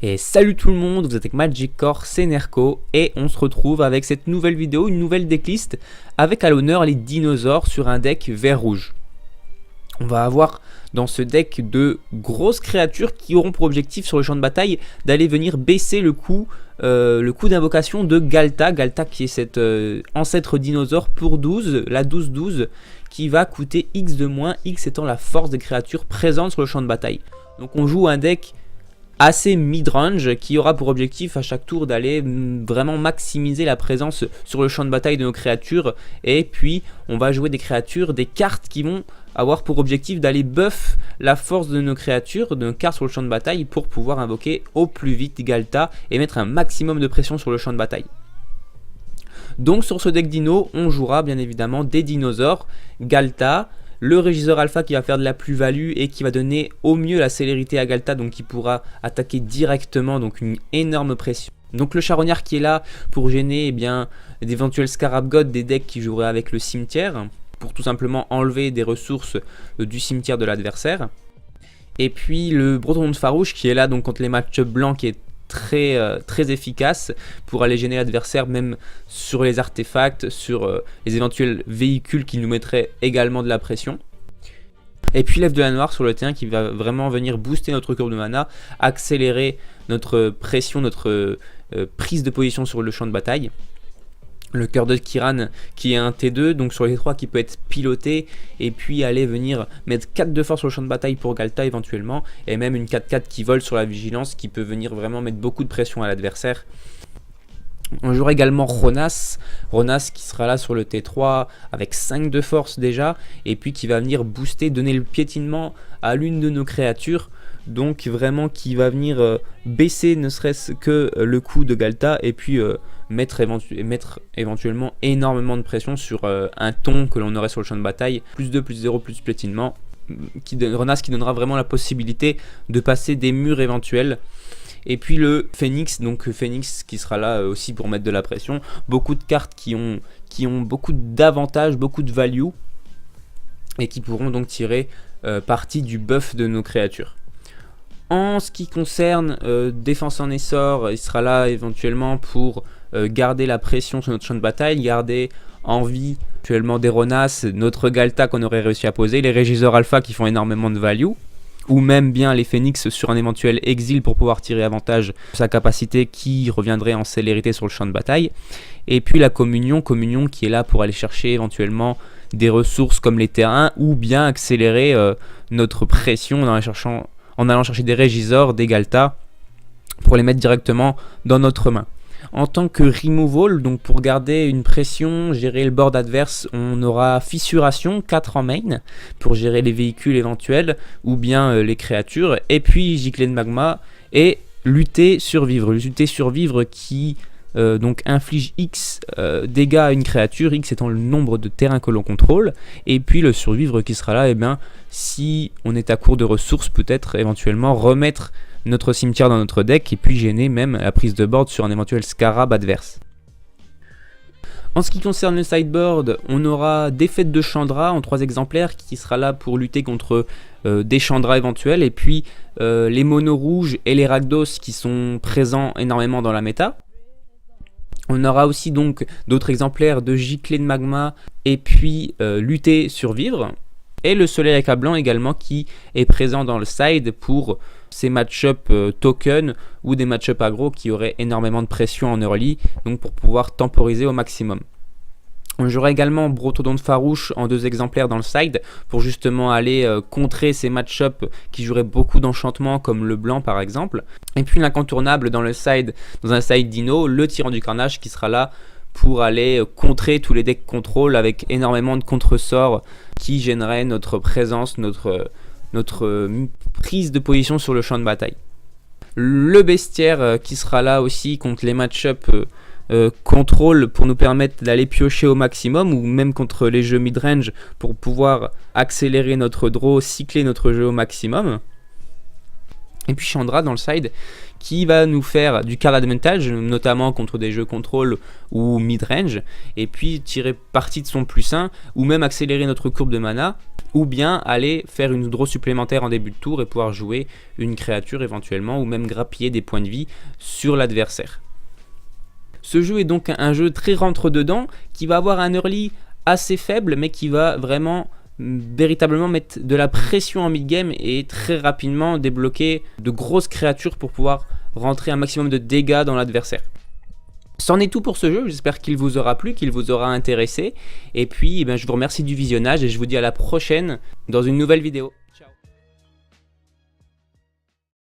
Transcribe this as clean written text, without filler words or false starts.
Et salut tout le monde, vous êtes avec Magic Core, c'est Nerko et on se retrouve avec cette nouvelle vidéo, une nouvelle decklist avec à l'honneur les dinosaures sur un deck vert-rouge. On va avoir dans ce deck de grosses créatures qui auront pour objectif sur le champ de bataille d'aller venir baisser le coût d'invocation de Ghalta. Ghalta qui est cet ancêtre dinosaure pour 12, la 12-12 qui va coûter X de moins, X étant la force des créatures présentes sur le champ de bataille. Donc on joue un deck assez mid-range qui aura pour objectif à chaque tour d'aller vraiment maximiser la présence sur le champ de bataille de nos créatures. Et puis on va jouer des créatures, des cartes qui vont avoir pour objectif d'aller buff la force de nos créatures, de nos cartes sur le champ de bataille pour pouvoir invoquer au plus vite Ghalta et mettre un maximum de pression sur le champ de bataille. Donc sur ce deck dino, on jouera bien évidemment des dinosaures, Ghalta, le Régisseur Alpha qui va faire de la plus-value et qui va donner au mieux la célérité à Ghalta, donc qui pourra attaquer directement, donc une énorme pression. Donc le Charognard qui est là pour gêner d'éventuels Scarab God, des decks qui joueraient avec le cimetière, pour tout simplement enlever des ressources du cimetière de l'adversaire. Et puis le Breton de Farouche qui est là donc contre les match-up blancs, qui est très efficace pour aller gêner l'adversaire même sur les artefacts, sur les éventuels véhicules qui nous mettraient également de la pression. Et puis l'Elfe de la Noire sur le terrain qui va vraiment venir booster notre courbe de mana, accélérer notre pression, notre prise de position sur le champ de bataille. Le Cœur de Kiran qui est un T2, donc sur les 3 qui peut être piloté, et puis aller venir mettre 4 de force sur le champ de bataille pour Ghalta éventuellement, et même une 4-4 qui vole sur la vigilance qui peut venir vraiment mettre beaucoup de pression à l'adversaire. On jouera également Ronas qui sera là sur le T3 avec 5 de force déjà, et puis qui va venir booster, donner le piétinement à l'une de nos créatures. Donc vraiment qui va venir baisser ne serait-ce que le coût de Ghalta et puis mettre éventuellement énormément de pression sur un ton que l'on aurait sur le champ de bataille. Plus 2, plus 0, plus piétinement. Ronas qui donnera vraiment la possibilité de passer des murs éventuels. Et puis le Phoenix, donc Phoenix qui sera là aussi pour mettre de la pression. Beaucoup de cartes qui ont beaucoup d'avantages, beaucoup de value. Et qui pourront donc tirer parti du buff de nos créatures. En ce qui concerne Défense en Essor, il sera là éventuellement pour garder la pression sur notre champ de bataille, garder en vie actuellement des Ronas, notre Ghalta qu'on aurait réussi à poser, les Régisseurs Alpha qui font énormément de value, ou même bien les Phoenix sur un éventuel exil pour pouvoir tirer avantage de sa capacité qui reviendrait en célérité sur le champ de bataille. Et puis la Communion qui est là pour aller chercher éventuellement des ressources comme les terrains ou bien accélérer notre pression en allant chercher des Régisseurs, des Ghalta pour les mettre directement dans notre main. En tant que removal, donc pour garder une pression, gérer le board adverse, on aura Fissuration, 4 en main, pour gérer les véhicules éventuels ou bien les créatures. Et puis Giclée de Magma et Lutter Survivre. Lutter Survivre qui donc inflige X dégâts à une créature, X étant le nombre de terrains que l'on contrôle. Et puis le Survivre qui sera là, si on est à court de ressources, peut-être éventuellement remettre notre cimetière dans notre deck et puis gêner même la prise de board sur un éventuel Scarab adverse. En ce qui concerne le sideboard, on aura Défaite de Chandra en 3 exemplaires qui sera là pour lutter contre des Chandra éventuels, et puis les monos rouges et les Rakdos qui sont présents énormément dans la méta. On aura aussi donc d'autres exemplaires de Giclée de Magma et puis Lutter Survivre. Et le Soleil Accablant également qui est présent dans le side pour ces match-up token ou des match-up aggro qui auraient énormément de pression en early, donc pour pouvoir temporiser au maximum. On jouera également Brotodon de Farouche en 2 exemplaires dans le side pour justement aller contrer ces match-up qui joueraient beaucoup d'enchantements comme le blanc par exemple. Et puis l'incontournable dans le side, dans un side dino, le Tyran du Carnage qui sera là pour aller contrer tous les decks contrôle avec énormément de contre-sorts qui gêneraient notre présence, notre prise de position sur le champ de bataille. Le Bestiaire qui sera là aussi contre les match-up contrôle pour nous permettre d'aller piocher au maximum, ou même contre les jeux mid-range pour pouvoir accélérer notre draw, cycler notre jeu au maximum. Et puis Chandra dans le side qui va nous faire du card advantage, notamment contre des jeux contrôle ou mid-range, et puis tirer parti de son +1, ou même accélérer notre courbe de mana, ou bien aller faire une draw supplémentaire en début de tour et pouvoir jouer une créature éventuellement, ou même grappiller des points de vie sur l'adversaire. Ce jeu est donc un jeu très rentre-dedans, qui va avoir un early assez faible, mais qui va vraiment véritablement mettre de la pression en mid-game et très rapidement débloquer de grosses créatures pour pouvoir rentrer un maximum de dégâts dans l'adversaire. C'en est tout pour ce jeu, j'espère qu'il vous aura plu, qu'il vous aura intéressé. Et puis je vous remercie du visionnage et je vous dis à la prochaine dans une nouvelle vidéo.